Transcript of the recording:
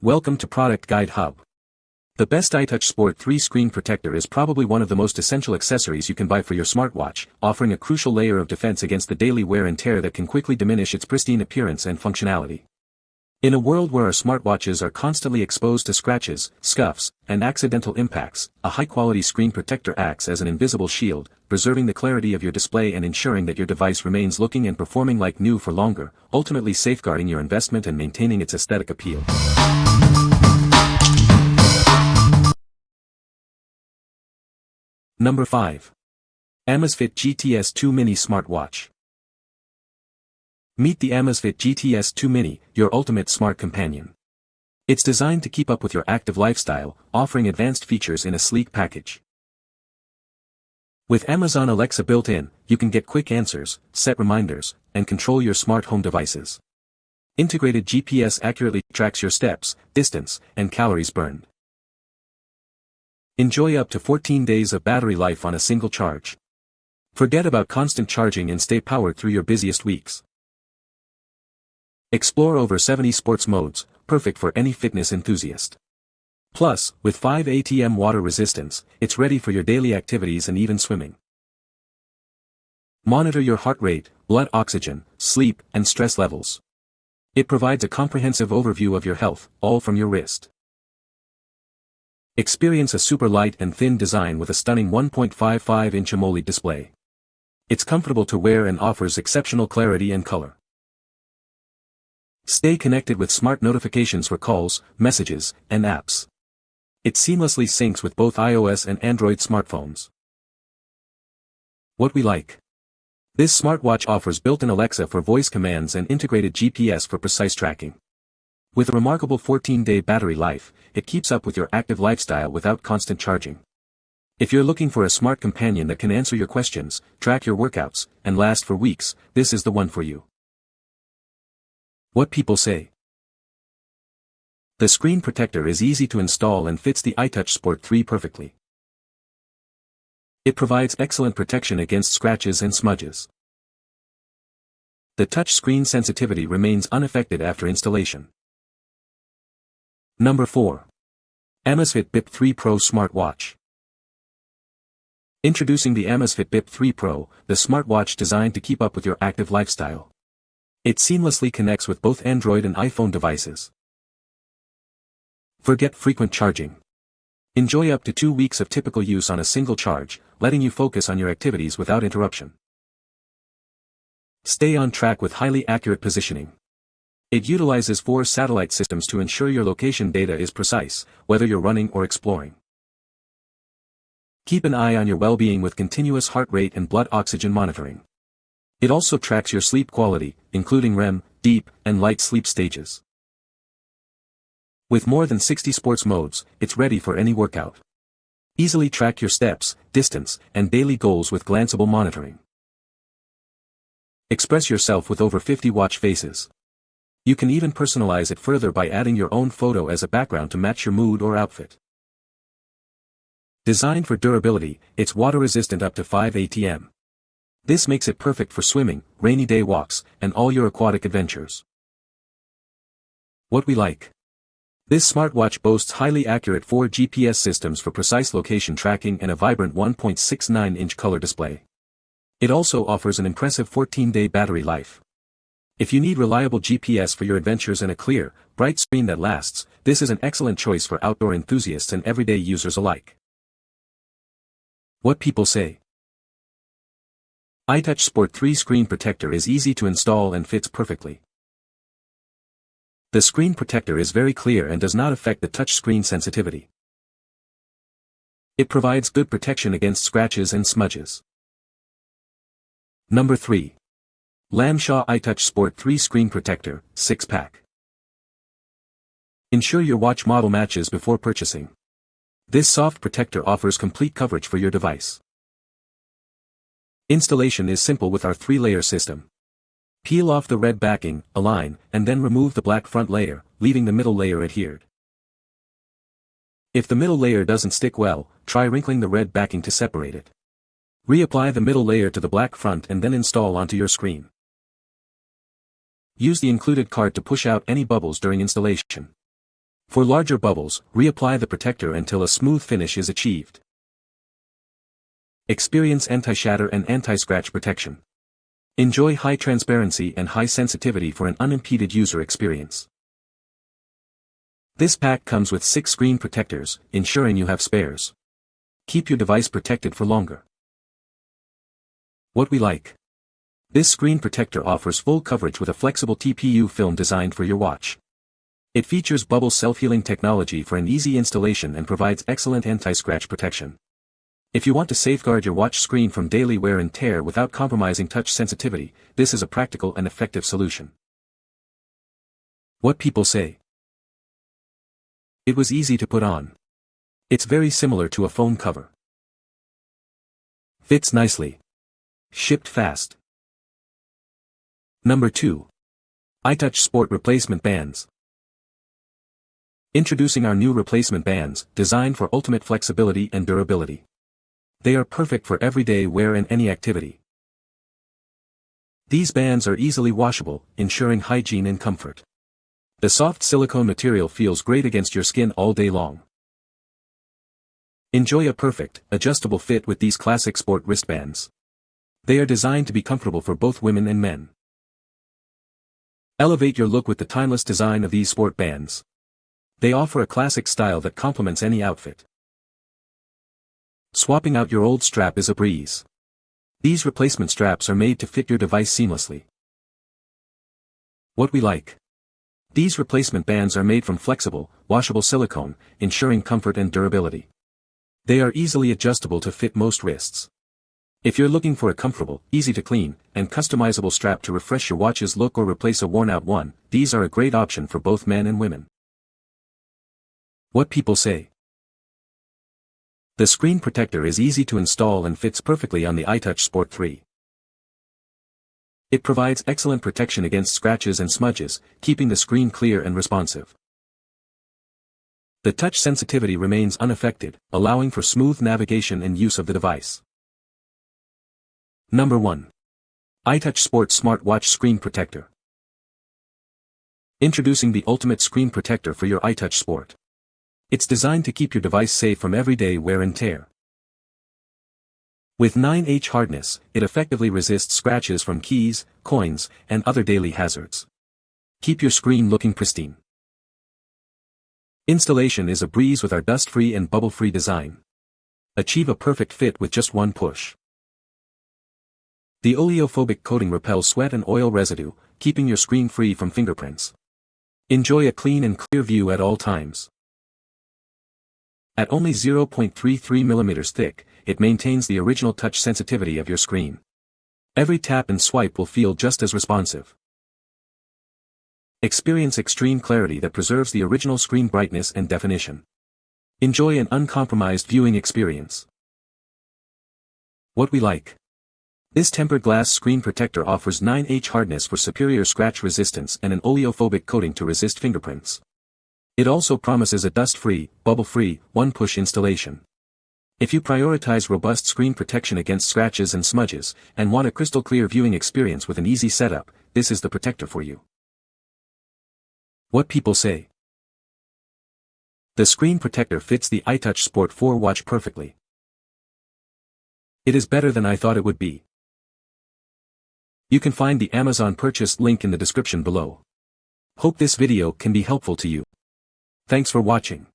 Welcome to Product Guide Hub. The best iTouch Sport 3 screen protector is probably one of the most essential accessories you can buy for your smartwatch, offering a crucial layer of defense against the daily wear and tear that can quickly diminish its pristine appearance and functionality. In a world where our smartwatches are constantly exposed to scratches, scuffs, and accidental impacts, a high-quality screen protector acts as an invisible shield, preserving the clarity of your display and ensuring that your device remains looking and performing like new for longer, ultimately safeguarding your investment and maintaining its aesthetic appeal. Number 5. Amazfit GTS 2 Mini Smartwatch. Meet the Amazfit GTS 2 Mini, your ultimate smart companion. It's designed to keep up with your active lifestyle, offering advanced features in a sleek package. With Amazon Alexa built in, you can get quick answers, set reminders, and control your smart home devices. Integrated GPS accurately tracks your steps, distance, and calories burned. Enjoy up to 14 days of battery life on a single charge. Forget about constant charging and stay powered through your busiest weeks. Explore over 70 sports modes, perfect for any fitness enthusiast. Plus, with 5 ATM water resistance, it's ready for your daily activities and even swimming. Monitor your heart rate, blood oxygen, sleep, and stress levels. It provides a comprehensive overview of your health, all from your wrist. Experience a super light and thin design with a stunning 1.55-inch AMOLED display. It's comfortable to wear and offers exceptional clarity and color. Stay connected with smart notifications for calls, messages, and apps. It seamlessly syncs with both iOS and Android smartphones. What we like. This smartwatch offers built-in Alexa for voice commands and integrated GPS for precise tracking. With a remarkable 14-day battery life, it keeps up with your active lifestyle without constant charging. If you're looking for a smart companion that can answer your questions, track your workouts, and last for weeks, this is the one for you. What people say. The screen protector is easy to install and fits the iTouch Sport 3 perfectly. It provides excellent protection against scratches and smudges. The touch screen sensitivity remains unaffected after installation. Number 4. Amazfit Bip 3 Pro Smartwatch. Introducing the Amazfit Bip 3 Pro, the smartwatch designed to keep up with your active lifestyle. It seamlessly connects with both Android and iPhone devices. Forget frequent charging. Enjoy up to 2 weeks of typical use on a single charge, letting you focus on your activities without interruption. Stay on track with highly accurate positioning. It utilizes 4 satellite systems to ensure your location data is precise, whether you're running or exploring. Keep an eye on your well-being with continuous heart rate and blood oxygen monitoring. It also tracks your sleep quality, including REM, deep, and light sleep stages. With more than 60 sports modes, it's ready for any workout. Easily track your steps, distance, and daily goals with glanceable monitoring. Express yourself with over 50 watch faces. You can even personalize it further by adding your own photo as a background to match your mood or outfit. Designed for durability, it's water-resistant up to 5 ATM. This makes it perfect for swimming, rainy day walks, and all your aquatic adventures. What we like. This smartwatch boasts highly accurate 4 GPS systems for precise location tracking and a vibrant 1.69-inch color display. It also offers an impressive 14-day battery life. If you need reliable GPS for your adventures and a clear, bright screen that lasts, this is an excellent choice for outdoor enthusiasts and everyday users alike. What people say. iTouch Sport 3 screen protector is easy to install and fits perfectly. The screen protector is very clear and does not affect the touch screen sensitivity. It provides good protection against scratches and smudges. Number 3. Lamshaw iTouch Sport 3 Screen Protector, 6-pack. Ensure your watch model matches before purchasing. This soft protector offers complete coverage for your device. Installation is simple with our 3-layer system. Peel off the red backing, align, and then remove the black front layer, leaving the middle layer adhered. If the middle layer doesn't stick well, try wrinkling the red backing to separate it. Reapply the middle layer to the black front and then install onto your screen. Use the included card to push out any bubbles during installation. For larger bubbles, reapply the protector until a smooth finish is achieved. Experience anti-shatter and anti-scratch protection. Enjoy high transparency and high sensitivity for an unimpeded user experience. This pack comes with 6 screen protectors, ensuring you have spares. Keep your device protected for longer. What we like. This screen protector offers full coverage with a flexible TPU film designed for your watch. It features bubble self-healing technology for an easy installation and provides excellent anti-scratch protection. If you want to safeguard your watch screen from daily wear and tear without compromising touch sensitivity, this is a practical and effective solution. What people say. It was easy to put on. It's very similar to a phone cover. Fits nicely. Shipped fast. Number 2. iTouch Sport Replacement Bands. Introducing our new replacement bands, designed for ultimate flexibility and durability. They are perfect for everyday wear and any activity. These bands are easily washable, ensuring hygiene and comfort. The soft silicone material feels great against your skin all day long. Enjoy a perfect, adjustable fit with these classic sport wristbands. They are designed to be comfortable for both women and men. Elevate your look with the timeless design of these sport bands. They offer a classic style that complements any outfit. Swapping out your old strap is a breeze. These replacement straps are made to fit your device seamlessly. What we like. These replacement bands are made from flexible, washable silicone, ensuring comfort and durability. They are easily adjustable to fit most wrists. If you're looking for a comfortable, easy to clean, and customizable strap to refresh your watch's look or replace a worn-out one, these are a great option for both men and women. What people say. The screen protector is easy to install and fits perfectly on the iTouch Sport 3. It provides excellent protection against scratches and smudges, keeping the screen clear and responsive. The touch sensitivity remains unaffected, allowing for smooth navigation and use of the device. Number 1. iTouch Sport Smartwatch Screen Protector. Introducing the ultimate screen protector for your iTouch Sport. It's designed to keep your device safe from everyday wear and tear. With 9H hardness, it effectively resists scratches from keys, coins, and other daily hazards. Keep your screen looking pristine. Installation is a breeze with our dust-free and bubble-free design. Achieve a perfect fit with just one push. The oleophobic coating repels sweat and oil residue, keeping your screen free from fingerprints. Enjoy a clean and clear view at all times. At only 0.33 mm thick, it maintains the original touch sensitivity of your screen. Every tap and swipe will feel just as responsive. Experience extreme clarity that preserves the original screen brightness and definition. Enjoy an uncompromised viewing experience. What we like. This tempered glass screen protector offers 9H hardness for superior scratch resistance and an oleophobic coating to resist fingerprints. It also promises a dust-free, bubble-free, one-push installation. If you prioritize robust screen protection against scratches and smudges, and want a crystal-clear viewing experience with an easy setup, this is the protector for you. What people say. The screen protector fits the iTouch Sport 4 watch perfectly. It is better than I thought it would be. You can find the Amazon purchase link in the description below. Hope this video can be helpful to you. Thanks for watching.